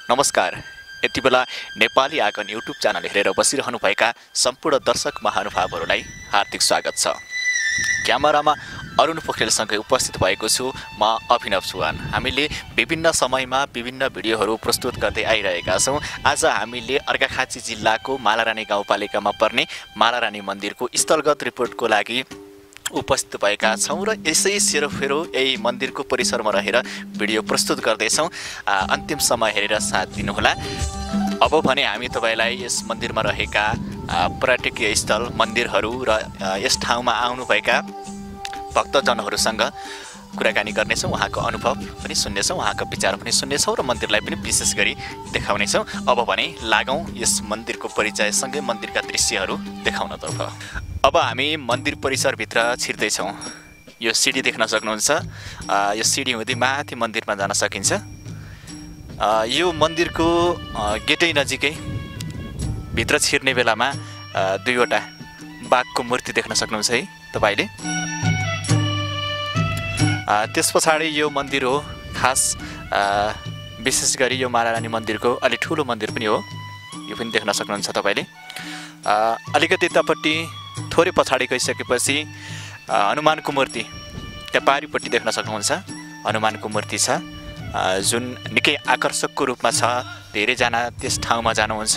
नमस्कार। यति बेला नेपाली आँगन युट्युब च्यानल हेरेर बसिरहनुभएका सम्पूर्ण दर्शक महानुभावहरूलाई हार्दिक स्वागत छ। क्यामेरामा अरुण पोखरेलसँगै उपस्थित भएको छु म अभिनव चौहान। हामीले विभिन्न समयमा विभिन्न भिडियोहरू प्रस्तुत गर्दै आइरहेका छौँ। आज हामीले अर्घाखाँची जिल्लाको मालारानी गाउँपालिकामा पर्ने मालारानी मन्दिरको स्थलगत रिपोर्टको लागि उपस्थित भएका छौँ र यसै सेरोफेरो यही मन्दिरको परिसरमा रहेर भिडियो प्रस्तुत गर्दैछौँ। अन्तिम समय हेरेर साथ दिनुहोला। अब भने हामी तपाईँलाई यस मन्दिरमा रहेका पर्यटकीय स्थल मन्दिरहरू र यस ठाउँमा आउनुभएका भक्तजनहरूसँग कुराकानी गर्नेछौँ। उहाँको अनुभव पनि सुन्नेछौँ, उहाँको विचार पनि सुन्नेछौँ र मन्दिरलाई पनि विशेष गरी देखाउनेछौँ। अब भने लागौँ यस मन्दिरको परिचयसँगै मन्दिरका दृश्यहरू देखाउनतर्फ। अब हामी मन्दिर परिसरभित्र छिर्दैछौँ। यो सिडी देख्न सक्नुहुन्छ। यो सिडी हुँदै माथि मन्दिरमा जान सकिन्छ। यो मन्दिरको गेटै नजिकै भित्र छिर्ने बेलामा दुईवटा बाघको मूर्ति देख्न सक्नुहुन्छ है तपाईँले। त्यस पछाडि यो मन्दिर हो खास विशेष गरी यो मालारानी मन्दिरको अलि ठुलो मन्दिर पनि हो। यो पनि देख्न सक्नुहुन्छ तपाईँले। अलिकति यतापट्टि थोरै पछाडि गइसकेपछि हनुमानको मूर्ति त्यहाँ पारिपट्टि देख्न सक्नुहुन्छ। हनुमानको मूर्ति छ जुन निकै आकर्षकको रूपमा छ। धेरैजना त्यस ठाउँमा जानुहुन्छ,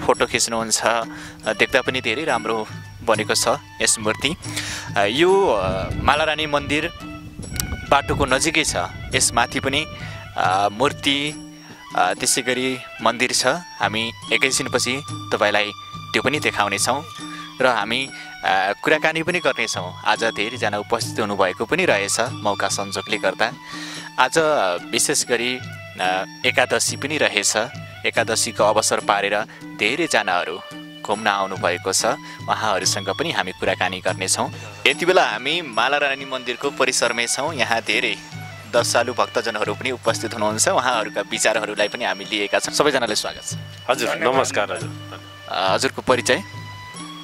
फोटो खिच्नुहुन्छ। देख्दा पनि धेरै राम्रो बनेको छ यस मूर्ति। यो मालारानी मन्दिर बाटोको नजिकै छ। यसमाथि पनि मूर्ति त्यसै गरी मन्दिर छ। हामी एकैछिनपछि तपाईँलाई त्यो पनि देखाउनेछौँ र हामी कुराकानी पनि गर्नेछौँ। आज धेरैजना उपस्थित हुनुभएको पनि रहेछ मौका संयोगले गर्दा। आज विशेष गरी एकादशी पनि रहेछ। एकादशीको अवसर पारेर धेरैजनाहरू घुम्न आउनुभएको छ। उहाँहरूसँग पनि हामी कुराकानी गर्नेछौँ। यति बेला हामी मालारानी मन्दिरको परिसरमै छौँ। यहाँ धेरै दर्शालु भक्तजनहरू पनि उपस्थित हुनुहुन्छ। उहाँहरूका विचारहरूलाई पनि हामी लिएका छौँ। सबैजनालाई स्वागत छ। हजुर नमस्कार। हजुर हजुरको परिचय?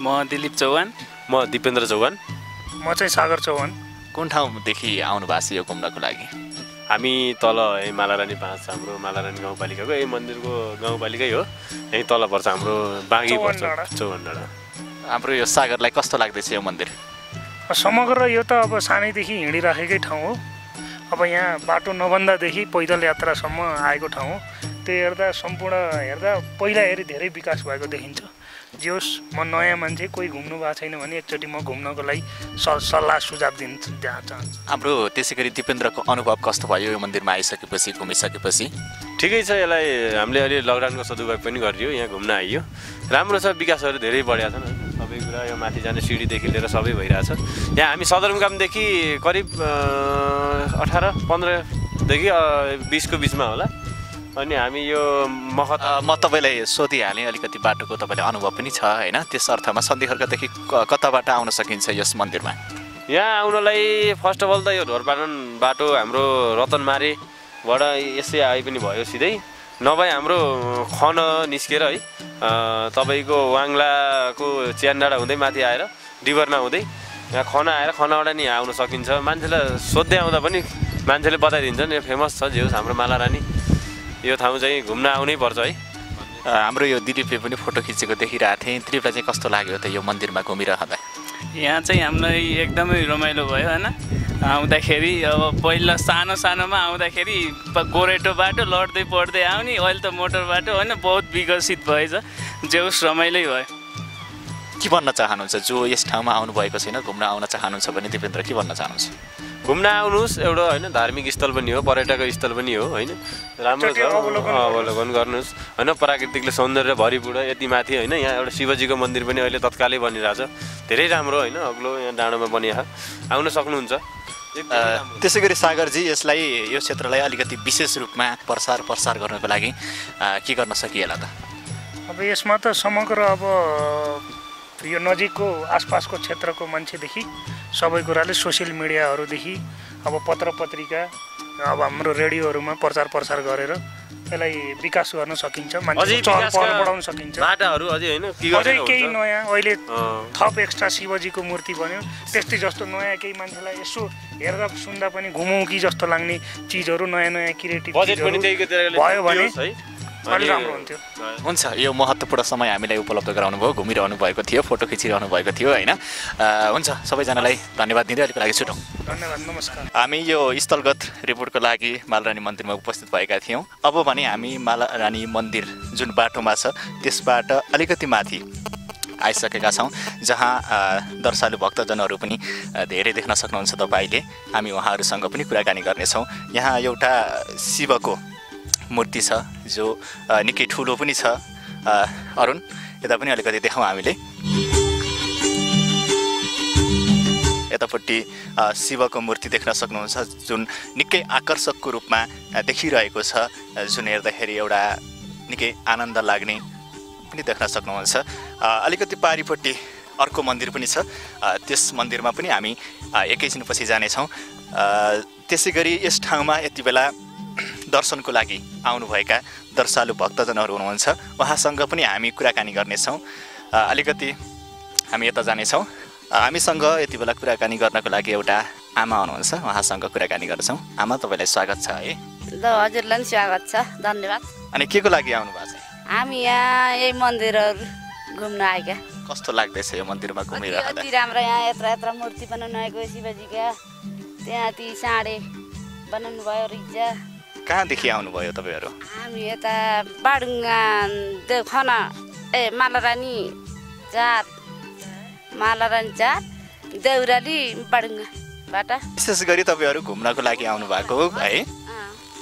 म दिलीप चौहान। म दिपेन्द्र चौहान। म चाहिँ सागर चौहान। कुन ठाउँदेखि आउनु भएको छ यो घुम्नको लागि? हामी तल यही मालारानी 5 हाम्रो मालारानी गाउँपालिकाको यही मन्दिरको गाउँपालिकै हो। यही तल पर्छ हाम्रो बाँगी पर्छ चौहान डाँडा। हाम्रो यो सागरलाई कस्तो लाग्दैछ यो मन्दिर? समग्र यो त अब सानैदेखि हिँडिराखेकै ठाउँ हो। अब यहाँ बाटो नबन्दादेखि पैदल यात्रासम्म आएको ठाउँ हो। त्यो हेर्दा सम्पूर्ण हेर्दा पहिला हेरी धेरै विकास भएको देखिन्छ। जे होस्, म नयाँ मान्छे, कोही घुम्नु भएको छैन भने एकचोटि म घुम्नको लागि सल्लाह सुझाव दिन चाहन्छु। हाम्रो त्यसै गरी दिपेन्द्रको अनुभव कस्तो भयो यो मन्दिरमा आइसकेपछि, घुमिसकेपछि? ठिकै छ। यसलाई हामीले अहिले लकडाउनको सदुपयोग पनि गरियो। यहाँ घुम्न आइयो। राम्रो छ। विकासहरू धेरै बढेका छन्। सबै कुरा यो माथि जाने सिडीदेखि लिएर सबै भइरहेछ। यहाँ हामी सदरमुकामदेखि करिब 18-15देखि 20को बिचमा होला। अनि हामी यो म तपाईँलाई सोधिहालेँ अलिकति बाटोको तपाईँले अनुभव पनि छ होइन? त्यस अर्थमा सन्धिखर्कदेखि कताबाट आउन सकिन्छ यस मन्दिरमा? यहाँ आउनलाई फर्स्ट अफ अल त यो ढोरपाटन बाटो हाम्रो रतनमारेबाट यसै आए पनि भयो सिधै। नभए हाम्रो खन निस्केर है तपाईँको वाङ्लाको च्यानडाँडा हुँदै माथि आएर डिबर्ना हुँदै यहाँ खन आएर खनाबाट नि आउन सकिन्छ। मान्छेलाई सोध्दै आउँदा पनि मान्छेले बताइदिन्छन् यो फेमस छ जे होस् हाम्रो मालारानी। यो ठाउँ चाहिँ घुम्न आउनै पर्छ है। हाम्रो यो दिलीपले पनि फोटो खिचेको देखिरहेको थिएँ। दिलीपलाई चाहिँ कस्तो लाग्यो त यो मन्दिरमा घुमिरहँदा? यहाँ चाहिँ हामीलाई एकदमै रमाइलो भयो होइन। आउँदाखेरि अब पहिला सानोमा आउँदाखेरि गोरेटो बाटो लड्दै पढ्दै आउने, अहिले त मोटर बाटो होइन, बहुत विकसित भएछ। जे होस् रमाइलै भयो। के भन्न चाहनुहुन्छ जो यस ठाउँमा आउनुभएको छैन, घुम्न आउन चाहनुहुन्छ भने दिपेन्द्र के भन्न चाहनुहुन्छ? घुम्न आउनुहोस्। एउटा होइन धार्मिक स्थल पनि हो, पर्यटक स्थल पनि हो होइन। राम्रो छ, अवलोकन गर्नुहोस् होइन। प्राकृतिकले सौन्दर्य भरिपूर्ण यति माथि होइन। यहाँ एउटा शिवजीको मन्दिर पनि अहिले तत्कालै बनिरहेछ। धेरै राम्रो होइन। अग्लो यहाँ डाँडोमा बनिएको आउन सक्नुहुन्छ। त्यसै गरी सागरजी यसलाई यो क्षेत्रलाई अलिकति विशेष रूपमा प्रसार गर्नको लागि के गर्न सकिएला त? अब यसमा त समग्र अब यो नजिकको आसपासको क्षेत्रको मान्छेदेखि सबै कुराले सोसियल मिडियाहरूदेखि अब पत्र पत्रिका अब हाम्रो रेडियोहरूमा प्रचार गरेर यसलाई विकास गर्न सकिन्छ। मान्छे चहल पहल बढाउन सकिन्छ। बाटाहरू अझै होइन अझै केही नयाँ अहिले थप एक्स्ट्रा शिवजीको मूर्ति बन्यो। त्यस्तै जस्तो नयाँ केही मान्छेलाई यसो हेर्दा सुन्दा पनि घुमौँ कि जस्तो लाग्ने चिजहरू नयाँ क्रिएटिभ भयो भने अलि राम्रो हुन्थ्यो। हुन्छ, यो महत्त्वपूर्ण समय हामीलाई उपलब्ध गराउनु भयो, घुमिरहनु भएको थियो, फोटो खिचिरहनु भएको थियो होइन। हुन्छ, सबैजनालाई धन्यवाद दिँदै अहिलेको लागि छुटौँ। धन्यवाद, नमस्कार। हामी यो स्थलगत रिपोर्टको लागि मालरानी मन्दिरमा उपस्थित भएका थियौँ। अब भने हामी मालरानी मन्दिर जुन बाटोमा छ त्यसबाट अलिकति माथि आइसकेका छौँ, जहाँ दर्शालु भक्तजनहरू पनि धेरै देख्न सक्नुहुन्छ तपाईँले। हामी उहाँहरूसँग पनि कुराकानी गर्नेछौँ। यहाँ एउटा शिवको मूर्ति छ जो निकै ठुलो पनि छ। अरुण, यता पनि अलिकति देखाउँ हामीले। यतापट्टि शिवको मूर्ति देख्न सक्नुहुन्छ जुन निकै आकर्षकको रूपमा देखिरहेको छ, जुन हेर्दाखेरि एउटा निकै आनन्द लाग्ने पनि देख्न सक्नुहुन्छ। अलिकति पारिपट्टि अर्को मन्दिर पनि छ, त्यस मन्दिरमा पनि हामी एकैछिनपछि जानेछौँ। त्यसै गरी यस ठाउँमा यति बेला दर्शनको लागि आउनुभएका दर्शालु भक्तजनहरू हुनुहुन्छ, उहाँसँग पनि हामी कुराकानी गर्नेछौँ। अलिकति हामी यता जानेछौँ। हामीसँग यति बेला कुराकानी गर्नको लागि एउटा आमा हुनुहुन्छ, उहाँसँग कुराकानी गर्छौँ। आमा, तपाईँलाई स्वागत छ है। हजुरलाई पनि स्वागत छ, धन्यवाद। अनि के को लागि आउनु भएको छ? हामी यहाँ यही मन्दिरहरू घुम्न आएका। कस्तो लाग्दैछ यो मन्दिरमा घुमिरहँदा? अति राम्रो, यहाँ यत्रा मूर्ति बनाउनु आएको शिवजीका। त्यहाँ ती साँडे बनाउनु भयो रिजा। कहाँदेखि आउनुभयो तपाईँहरू? हामी यता बाडुङ्गा मालारानी चार देउराली बाडुङ्गाबाट। विशेष गरी तपाईँहरू घुम्नको लागि आउनु भएको है?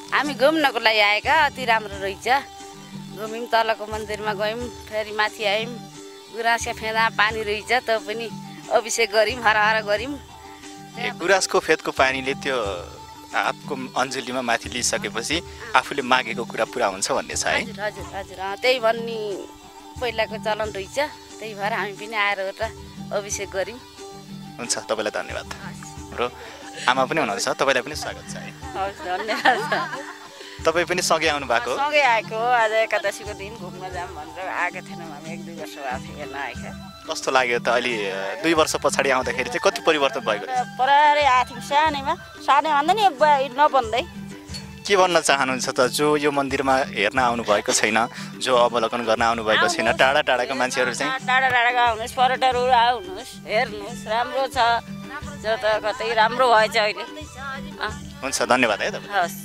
हामी घुम्नको लागि आएका। अति राम्रो रहेछ। घुम्यौँ, तलको मन्दिरमा गयौँ, फेरि माथि आयौँ। गुराँसका फेदा पानी रहेछ, त पनि अभिषेक गऱ्यौँ, हरहर गऱ्यौँ। गुराँसको फेदको पानीले त्यो हातको अञ्जुलीमा माथि लिइसकेपछि आफूले मागेको कुरा पुरा हुन्छ भन्ने छ है? हजुर हजुर, त्यही भन्ने पहिलाको चलन रहेछ। त्यही भएर हामी पनि आएर एउटा अभिषेक गऱ्यौँ। हुन्छ, तपाईँलाई धन्यवाद। हाम्रो आमा पनि हुनुहुन्छ, तपाईँलाई पनि स्वागत छ है। हस्, धन्यवाद। तपाईँ पनि सँगै आउनु भएको? सँगै आएको हो। आज एकादशीको दिन घुम्न जाऊँ भनेर आएका थिएनौँ। हामी 1-2 वर्ष भएको थियो हेर्न आएका। कस्तो लाग्यो त? अलि 2 वर्ष पछाडि आउँदाखेरि चाहिँ कति परिवर्तन भएको? परारै आएको थियौँ सानैमा, सानै भन्दा नि नभन्दै। के भन्न चाहनुहुन्छ त? जो यो मन्दिरमा हेर्न आउनुभएको छैन, जो अवलोकन गर्न आउनुभएको छैन, टाढा टाढाका मान्छेहरू चाहिँ टाढा टाढाका आउनुहोस्, पर्यटकहरू आउनुहोस्, हेर्नुहोस्, राम्रो छ। जो त कतै राम्रो भएछ अहिले। हुन्छ, धन्यवाद है तपाईँ। हस्।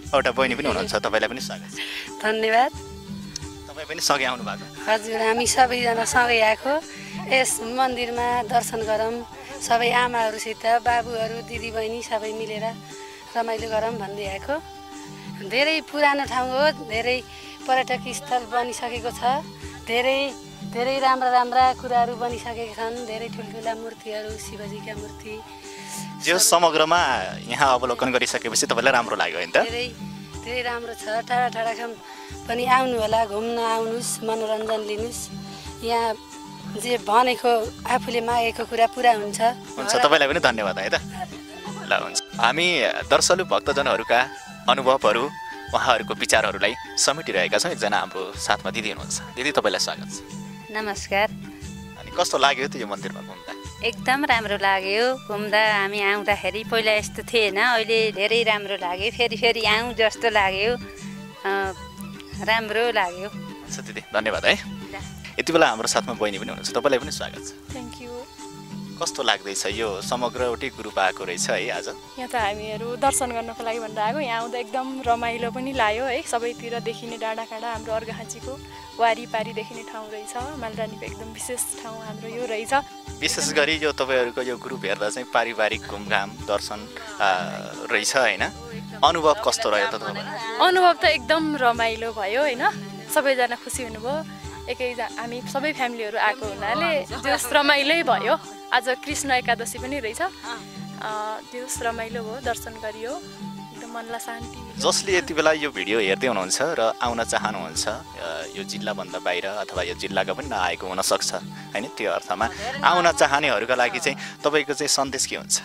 एउटा बहिनी पनि हुनुहुन्छ, तपाईँलाई पनि स्वागत छ। धन्यवाद। तपाईँ पनि सँगै आउनु भएको? हजुर, हामी सबैजना सँगै आएको। यस मन्दिरमा दर्शन गरौँ, सबै आमाहरूसित, बाबुहरू, दिदीबहिनी सबै मिलेर रमाइलो गरौँ भन्दै आएको। धेरै पुरानो ठाउँ हो, धेरै पर्यटक स्थल बनिसकेको छ। धेरै राम्रा कुराहरू बनिसकेका छन्। धेरै ठुल्ठुला मूर्तिहरू, शिवजीका मूर्ति। जो समग्रमा यहाँ अवलोकन गरिसकेपछि तपाईँलाई राम्रो लाग्यो होइन त? धेरै राम्रो छ। टाढा टाढाका पनि आउनु होला, घुम्न आउनुहोस्, मनोरञ्जन लिनुहोस्। यहाँ जे भनेको आफूले मागेको कुरा पुरा हुन्छ। हुन्छ, तपाईँलाई पनि धन्यवाद है त। ल, हुन्छ। हामी दर्शलु भक्तजनहरूका अनुभवहरू, उहाँहरूको विचारहरूलाई समेटिरहेका छौँ। एकजना हाम्रो साथमा दिदी हुनुहुन्छ। दिदी, तपाईँलाई स्वागत छ। नमस्कार। अनि कस्तो लाग्यो त यो मन्दिरमा घुम्दा? एकदम राम्रो लाग्यो। घुम्दा हामी आउँदाखेरि पहिला यस्तो थिएन, अहिले धेरै राम्रो लाग्यो। फेरि आउँ जस्तो लाग्यो, राम्रो लाग्यो। हुन्छ दिदी, धन्यवाद है। यति बेला हाम्रो साथमा बहिनी पनि हुनुहुन्छ, तपाईँलाई पनि स्वागत छ। Thank you. कस्तो लाग्दैछ? यो समग्र एउटै ग्रुप आएको रहेछ है आज? यहाँ त हामीहरू दर्शन गर्नको लागि भनेर आएको। यहाँ आउँदा एकदम रमाइलो पनि लाग्यो है। सबैतिर देखिने डाँडाकाँडा हाम्रो अर्घाखाँचीको वारिपारि देखिने ठाउँ रहेछ। मालरानीको एकदम विशेष ठाउँ हाम्रो यो रहेछ। विशेष गरी यो तपाईँहरूको यो ग्रुप हेर्दा चाहिँ पारिवारिक घुमघाम दर्शन रहेछ होइन? अनुभव कस्तो रह्यो त तपाईँलाई? अनुभव त एकदम रमाइलो भयो होइन। सबैजना खुसी हुनुभयो। हामी सबै फ्यामिलीहरू आएको हुनाले त्यो रमाइलै भयो। आज कृष्ण एकादशी पनि रहेछ। त्यो रमाइलो भयो, दर्शन गरियो, एकदम मनलाई शान्ति। जसले यति बेला यो भिडियो हेर्दै हुनुहुन्छ र आउन चाहनुहुन्छ, यो जिल्लाभन्दा बाहिर अथवा यो जिल्लाका पनि नआएको हुनसक्छ होइन, त्यो अर्थमा आउन चाहनेहरूका लागि चाहिँ तपाईँको चाहिँ सन्देश के हुन्छ?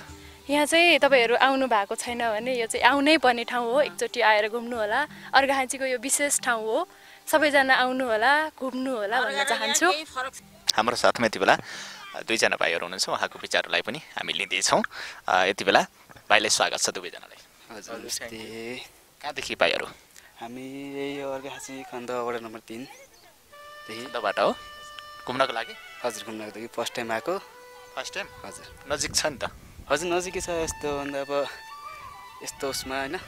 यहाँ चाहिँ तपाईँहरू आउनु भएको छैन भने यो चाहिँ आउनै पर्ने ठाउँ हो। एकचोटि आएर घुम्नु होला। अर्घाखाँचीको यो विशेष ठाउँ हो। सबैजना आउनु होला, घुम्नु होला भन्न चाहन्छु। हाम्रो साथमा यति बेला 2 जना भाइहरू हुनुहुन्छ, उहाँको विचारलाई पनि हामी लिँदैछौँ। यति बेला भाइलाई स्वागत छ दुवैजनालाई। हजुर, नमस्ते। कहाँदेखि भाइहरू? हामी यही अर्घाखाँची खण्ड वडा नम्बर 3 देखि खण्डबाट हो घुम्नको लागि? हजुर घुम्नको लागि फर्स्ट टाइम आएको। First time? हजुर नजिक छ नि त? हजुर नजिकै छ यस्तो भन्दा अब यस्तो उसमा होइन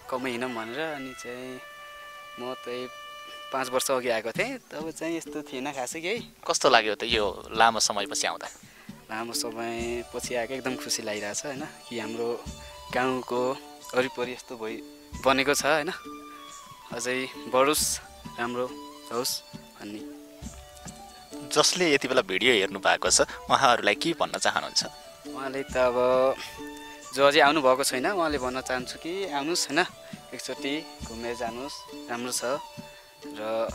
कमै हिँडौँ भनेर अनि चाहिँ म त्यही 5 वर्ष अघि आएको थिएँ तब चाहिँ यस्तो थिएन खासै केही। कस्तो लाग्यो त यो लामो समयपछि आउँदा? लामो समयपछि आएको एकदम खुसी लागिरहेछ होइन कि हाम्रो गाउँको वरिपरि यस्तो बनेको छ होइन अझै बढोस् राम्रो होस् भन्ने। जसले यति बेला भिडियो हेर्नु भएको छ उहाँहरूलाई के भन्न चाहनुहुन्छ? उहाँले त अब जो अझै आउनुभएको छैन उहाँले भन्न चाहन्छु कि आउनुहोस् होइन एकचोटि घुमेर जानुहोस् राम्रो छ र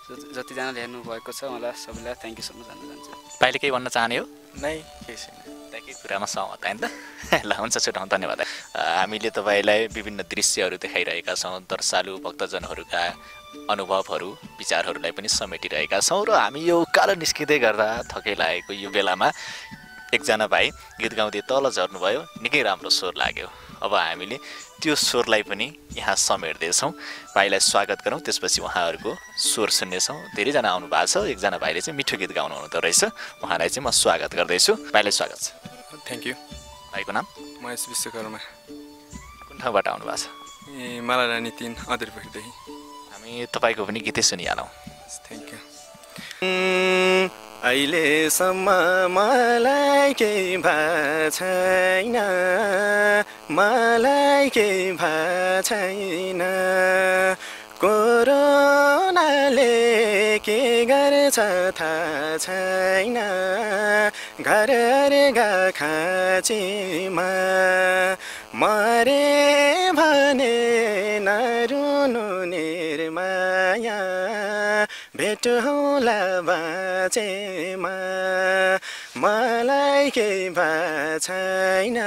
जतिजनाले हेर्नुभएको छ उहाँलाई सबैलाई थ्याङ्क यू सो मच भन्न चाहन्छु। भाइले केही भन्न चाहने हो? नै केही छैन। केही कुरामा सहमत होइन त? ल हुन्छ छुटाउँ धन्यवाद। हामीले तपाईँलाई विभिन्न दृश्यहरू देखाइरहेका छौँ दर्शालु भक्तजनहरूका अनुभवहरू विचारहरूलाई पनि समेटिरहेका छौँ र हामी यो उकालो निस्किँदै गर्दा थकै लागेको यो बेलामा एकजना भाइ गीत गाउँदै तल झर्नुभयो निकै राम्रो स्वर लाग्यो। अब हामीले त्यो स्वरलाई पनि यहाँ समेट्दैछौँ। भाइलाई स्वागत गरौँ त्यसपछि उहाँहरूको स्वर सुन्नेछौँ। धेरैजना आउनु भएको छ एकजना भाइले चाहिँ मिठो गीत गाउनु हुँदो रहेछ उहाँलाई चाहिँ म स्वागत गर्दैछु। भाइलाई स्वागत छ। Thank you. भाइको नाम? महेश विश्वकर्मा। कुन ठाउँबाट आउनु भएको छ? ए मालारानी 3 अदरपुरदेखि। हामी तपाईँको पनि गीतै सुनिहालौँ। Thank you. अहिलेसम्म मलाई केही भएको छैन मलाई केही भएको छैन कोरोनाले के गर्छ थाहा छैन घर खाँचीमा मरे भने नरुनु निर्माया भेट होला बाँचेमा मलाई केही भएको छैन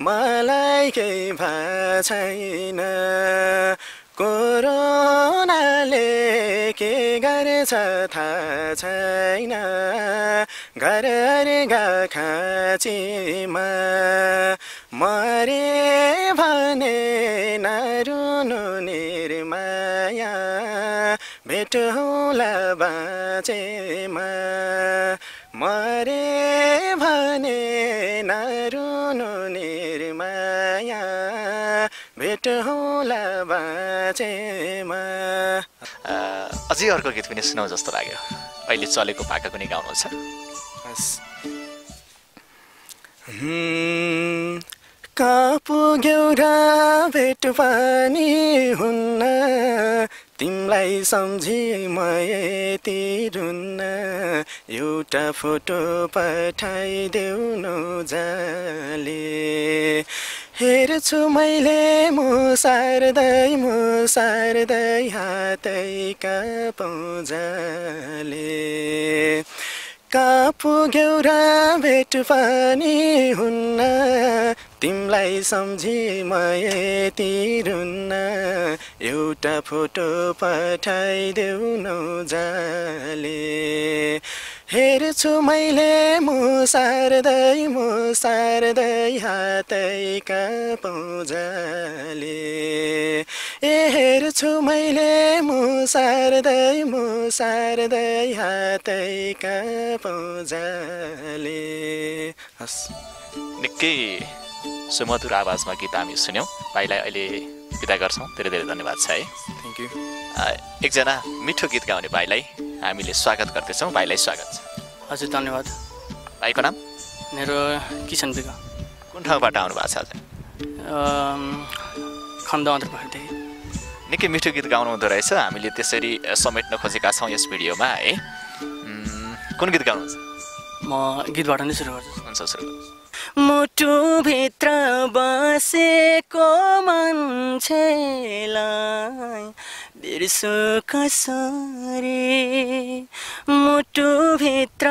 मलाई केही भएको छैन कोरोनाले के गर्छ थाहा छैन घर खाँचीमा मरे भने नरुनु निर्माया भेट होला बाँचेमा मरे भने नरुनु निर्माया भेट होला बाँचेमा। अझै अर्को गीत पनि सुनाउ जस्तो लाग्यो। अहिले चलेको भाका पनि गाउनुहुन्छ? कहाँ पुग्यौ र भेट पनि हुन्न तिमीलाई सम्झी म यति रुन्न एउटा फोटो पठाइदेऊ न जाले हेर्छु मैले मुसार्दै हातैका पौजाले कहाँ पुग्यौ र भेट पनि हुन्न तिमीलाई सम्झी म यति रुन्न एउटा फोटो पठाइदेऊ न जाले हेर्छु मैले मुसार्दै हातैका पौजाले हेर्छु मैले मुसार्दै हातैका पौजाले। निकै सुमधुर आवाजमा गीत हामी सुन्यौँ। भाइलाई अहिले बिदा गर्छौँ। धेरै धेरै धन्यवाद छ है। Thank you. एकजना मिठो गीत गाउने भाइलाई हामीले स्वागत गर्दैछौँ। भाइलाई स्वागत छ। हजुर धन्यवाद। भाइको नाम? मेरो किसन बिग। कुन ठाउँबाट आउनु भएको छ आज? खण्ड अन्तर्भागदेखि। निकै मिठो गीत गाउनु हुँदो रहेछ। हामीले त्यसरी समेट्न खोजेका छौँ यस भिडियोमा है। कुन गीत गाउनुहुन्छ? म गीतबाट नै सुरु गर्छु। हुन्छ सुरु गर्नुहोस्। मुटुभित्र बसेको मान्छेलाई बिर्सु कसरी मुटुभित्र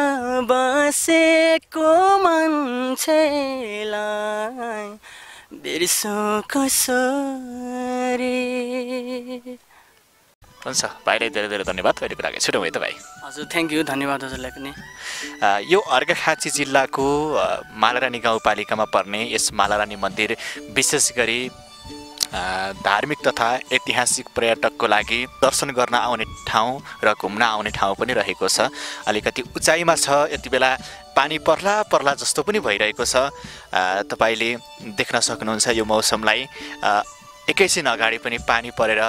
बसेको मान्छेलाई बिर्सु कसरी। हुन्छ भाइलाई धेरै धेरै धन्यवाद। अहिलेको लागि छुट्यौँ है त भाइ। हजुर थ्याङ्क यू। धन्यवाद हजुरलाई पनि। यो अर्घाखाँची जिल्लाको मालारानी गाउँपालिकामा पर्ने यस मालारानी मन्दिर विशेष गरी धार्मिक तथा ऐतिहासिक पर्यटकको लागि दर्शन गर्न आउने ठाउँ र घुम्न आउने ठाउँ पनि रहेको छ। अलिकति उचाइमा छ, यति बेला पानी पर्ला पर्ला जस्तो पनि भइरहेको छ। तपाईँले देख्न सक्नुहुन्छ यो मौसमलाई। एकैछिन अगाडि पनि पानी परेर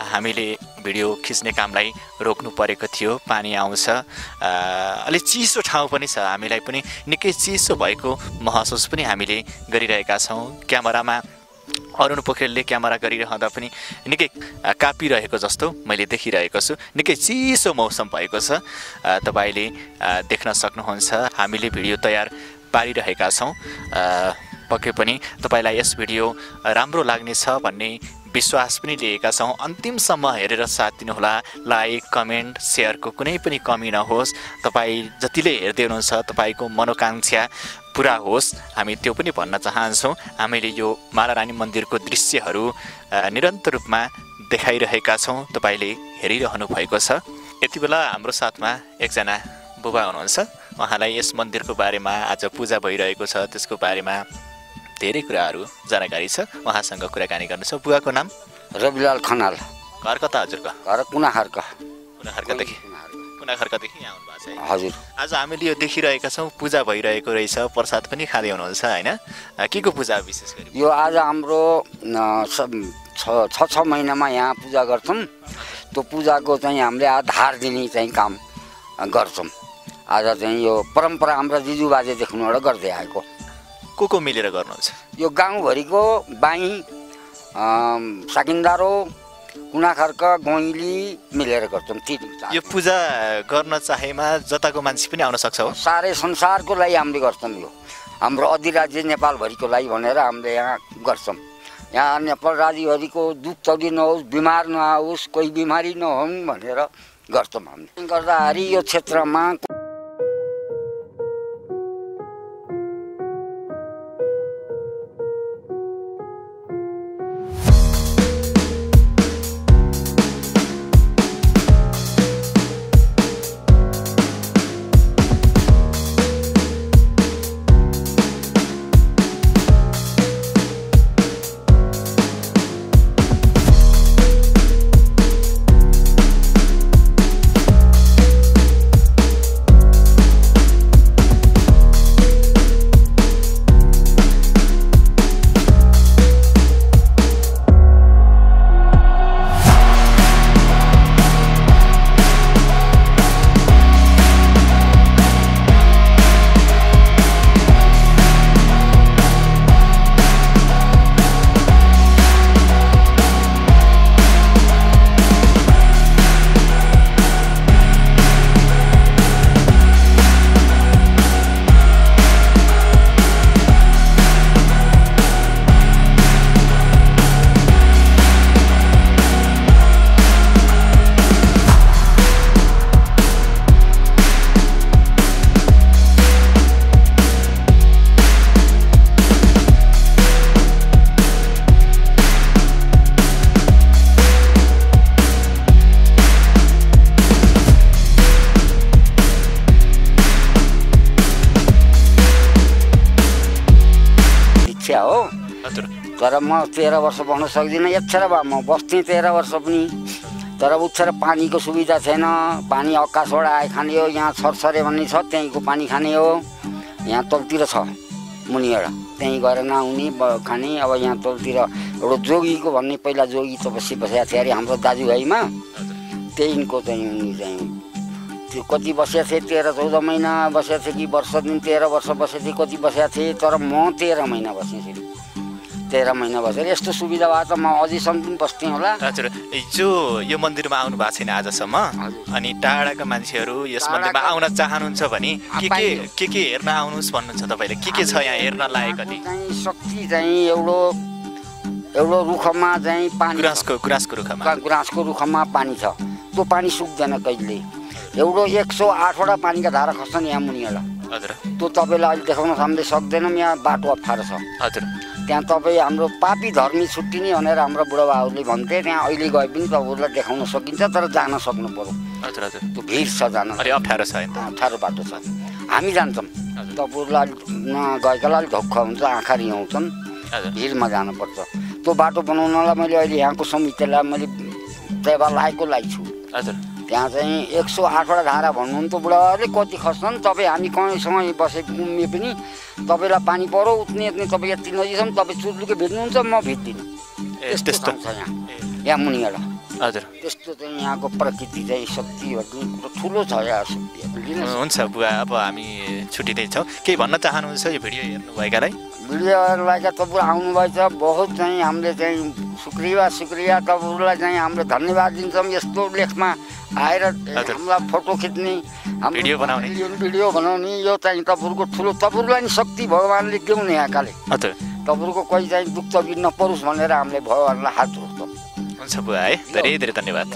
हामीले भिडियो खिच्ने कामलाई रोक्नु परेको थियो। पानी आउँछ, अलिक चिसो ठाउँ पनि छ, हामीलाई पनि निकै चिसो भएको महसुस पनि हामीले गरिरहेका छौँ। क्यामेरामा अरुण पोखरेलले क्यामेरा गरिरहँदा पनि निकै कापिरहेको जस्तो मैले देखिरहेको छु। निकै चिसो मौसम भएको छ, तपाईँले देख्न सक्नुहुन्छ। हामीले भिडियो तयार पारिरहेका छौँ। पक्कै पनि तपाईँलाई यस भिडियो राम्रो लाग्नेछ भन्ने विश्वास पनि लिएका छौँ। अन्तिमसम्म हेरेर साथ दिनुहोला। लाइक, कमेन्ट, सेयरको कुनै पनि कमी नहोस्। तपाईँ जतिले हेर्दै हुनुहुन्छ तपाईँको मनोकाङ्क्षा पुरा होस्, हामी त्यो पनि भन्न चाहन्छौँ। हामीले यो मालारानी मन्दिरको दृश्यहरू निरन्तर रूपमा देखाइरहेका छौँ, तपाईँले हेरिरहनु भएको छ। यति बेला हाम्रो साथमा एकजना बुबा हुनुहुन्छ। उहाँलाई यस मन्दिरको बारेमा, आज पूजा भइरहेको छ त्यसको बारेमा धेरै कुराहरू जानकारी छ। उहाँसँग कुराकानी गर्नेछौँ। बुवाको नाम? रविलाल खनाल। घर कता हजुरको? घर कुनाखर्क। कुनाखर्कदेखि यहाँ आउनु भएको छ? हजुर। आज हामीले यो देखिरहेका छौँ, पूजा भइरहेको रहेछ, प्रसाद पनि खाँदै हुनुहुन्छ होइन? के को पूजा विशेष गरी? यो आज हाम्रो 6 महिनामा यहाँ पूजा गर्छौँ। त्यो पूजाको चाहिँ हामीले धार दिने चाहिँ काम गर्छौँ। आज चाहिँ यो परम्परा हाम्रा जिजुबाजेदेखिबाट गर्दै आएको। को मिलेर गर्नुहुन्छ? यो गाउँभरिको बाई, साकिन्दारो, कुनाखर्क, गैँली मिलेर गर्छौँ। यो पूजा गर्न चाहेमा जताको मान्छे पनि आउन सक्छ हो? सारै संसारको लागि हामीले गर्छौँ। यो हाम्रो अधिराज्य नेपालभरिको लागि भनेर हामीले यहाँ गर्छौँ। यहाँ नेपाल राज्यभरिको दुख तकलिफ नहोस्, बिमार नआओस्, कोही बिमारी नहुन् भनेर गर्छौँ हामीले। गर्दाखेरि यो क्षेत्रमा तर म 13 वर्ष बस्न सक्दिनँ। यत्खेर भए म बस्थेँ 13 वर्ष पनि। तर उत्खेर पानीको सुविधा छैन। पानी आकाशबाट आए खाने हो, यहाँ छरछरे भन्ने छ त्यहीँको पानी खाने हो। यहाँ तलतिर छ मुनिबाट, त्यहीँ गएर नआउने खाने। अब यहाँ तलतिर एउटा जोगीको भन्ने, पहिला जोगी तपस्या बसेको थियो अरे हाम्रो दाजुभाइमा, त्यहीँको चाहिँ उनी चाहिँ त्यो कति बसेको थिएँ, 13-14 महिना बसेको थिएँ कि वर्ष दिन 13 वर्ष बसेको थिएँ, कति बसेको थिएँ। तर म 13 महिना बसेँ। 13 महिना बसेर यस्तो सुविधा भए त म अझैसम्म पनि बस्थेँ होला। हजुर, जो यो मन्दिरमा आउनु भएको छैन आजसम्म, अनि टाढाका मान्छेहरू यस मन्दिरमा आउन चाहनुहुन्छ भने के हेर्न आउनुहोस् भन्नुहुन्छ तपाईँले? के छ यहाँ हेर्न लायक? अनि शक्ति चाहिँ एउटा रुखमा चाहिँ पानी, गुराँसको रुखमा पानी छ। त्यो पानी सुक्दैन कहिले। एउटा 108वटा पानीका धारा खस्छन् यहाँ मुनिबाट। हजुर, त्यो तपाईँलाई अहिले देखाउन हामीले सक्दैनौँ। यहाँ बाटो अप्ठ्यारो छ। हजुर, त्यहाँ तपाईँ हाम्रो पापी धर्मी छुट्टिने भनेर हाम्रो बुढाबाहरूले भन्थे। त्यहाँ अहिले गए पनि तपाईँहरूलाई देखाउन सकिन्छ, तर जान सक्नु पर्यो। हजुर हजुर, त्यो भिड छ, जान अलि अप्ठ्यारो छ, अप्ठ्यारो बाटो छ। हामी जान्छौँ, तपाईँहरूलाई गएकालाई अलिक धोक्क हुन्छ, आँखा रिहाउँछन्। भिरमा जानुपर्छ। त्यो बाटो बनाउनलाई मैले अहिले यहाँको समितिलाई मैले सेवा लागेको छु। हजुर त्यहाँ चाहिँ 108वटा धारा भन्नुहुन्छ बुढाहरूले कति खस्छन् तपाईँ हामी कहीँसँग बसे घुम्ने पनि तपाईँलाई पानी परो उठ्ने तपाईँ यति नजिकसम्म तपाईँ चुर्लुके भिज्नुहुन्छ म भिज्दिनँ त्यस्तो छ यहाँ मुनिबाट। हजुर त्यस्तो चाहिँ यहाँको प्रकृति चाहिँ शक्तिहरू ठुलो छ यहाँ शक्ति। हुन्छ बुवा अब हामी छुट्टिँदैछौँ केही भन्न चाहनुहुन्छ यो भिडियो हेर्नुभएकालाई? भिडियो हेर्नुभएका तपाईँहरू आउनुभएछ बहुत चाहिँ हामीले चाहिँ शुक्रिया तपाईँहरूलाई चाहिँ हामीले धन्यवाद दिन्छौँ। यस्तो लेखमा आएर हामीलाई फोटो खिच्ने भिडियो बनाउने यो चाहिँ तपाईँहरूको ठुलो तपाईँहरूलाई नि शक्ति भगवान्ले देउने यहाँकाले तपाईँहरूको कोही चाहिँ दुःख बिन नपरोस् भनेर हामीले भगवान्लाई हात जोड्छौँ। हुन्छ बुवा है धेरै धेरै धन्यवाद।